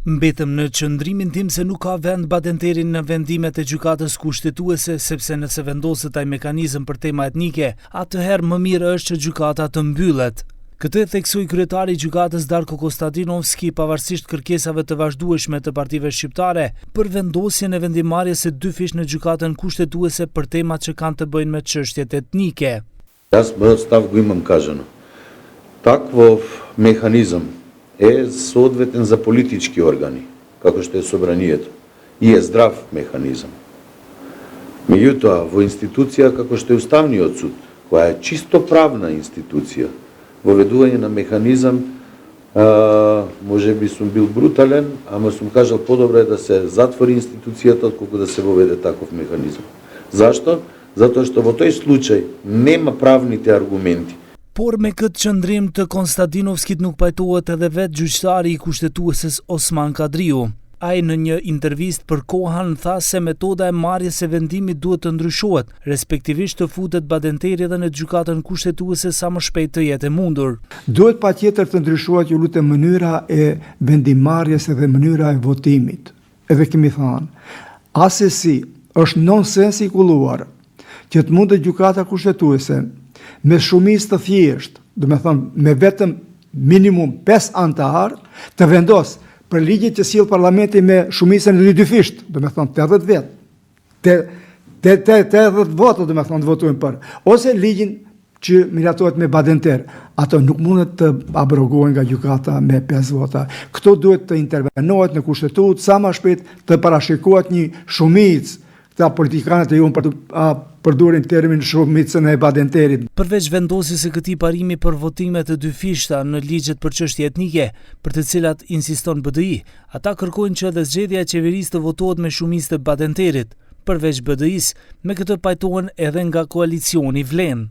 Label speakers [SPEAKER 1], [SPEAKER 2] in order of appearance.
[SPEAKER 1] Mbetëm në qëndrimin tim se nuk ka vend badenterin në vendimet e gjykatës kushtetuese, sepse nëse vendoset ai mekanizëm për tema etnike, atëherë më mirë është që gjykata të mbyllet. Këtë e theksoi kryetari i gjykatës Darko Konstantinovski pavarësisht kërkesave të vazhdueshme të partive shqiptare për vendosjen e vendimarrjes së dy fish në gjykatën kushtetuese për temat që kanë të bëjnë me çështjet etnike.
[SPEAKER 2] Аз став го имам кажано. Таквов механизам е соодветен за политички органи, како што е собранието, и е здрав механизам. Меѓутоа, во институција како што е Уставниот суд, која е чисто правна институција, воведување на механизам, може би сум бил брутален, ама сум кажал подобро е да се затвори институцијата отколку да се воведе таков механизам. Зашто? Затоа што во тој случај нема правните аргументи.
[SPEAKER 1] Por me këtë qëndrim të Konstantinovskit nuk pajtohet edhe vetë gjyqtari i kushtetueses Osman Kadriu. Ai në një intervistë për Kohan tha se metoda e marrjes së vendimit duhet të ndryshohet, respektivisht të futet badenteri edhe në gjykatën kushtetuese sa më shpejt të jetë e mundur.
[SPEAKER 3] Duhet patjetër të ndryshohet, ju lutem, mënyra e vendimarrjes dhe mënyra e votimit. Edhe kemi thënë, asesi është nonsens i kulluar që të mundet gjykata kushtetuese me shumicë të thjesht, do me thonë me vetëm minimum 5 anëtar, të vendos për ligjet që sjell parlamenti me shumicën e 2 fisht, do me thonë 80 vetë, 80 votë, do me thonë të votojnë për, ose ligjin që miratohet me badenter, ato nuk mundet të abrogohen nga gjykata me 5 vota. Këto duhet të intervenohet në kushtetutë sa më shpejt, të parashikohet një shumicë. Këta politikanët e jonë përdorin termin shumicën e badenterit.
[SPEAKER 1] Përveç vendosjes së këtij parimi për votime të 2 fishta në ligjet për çështje etnike, për të cilat insiston BDI, ata kërkojnë që edhe zgjedhja e qeverisë të votohet me shumicë të badenterit. Përveç BDI-s, me këtë pajtohen edhe nga koalicioni Vlen.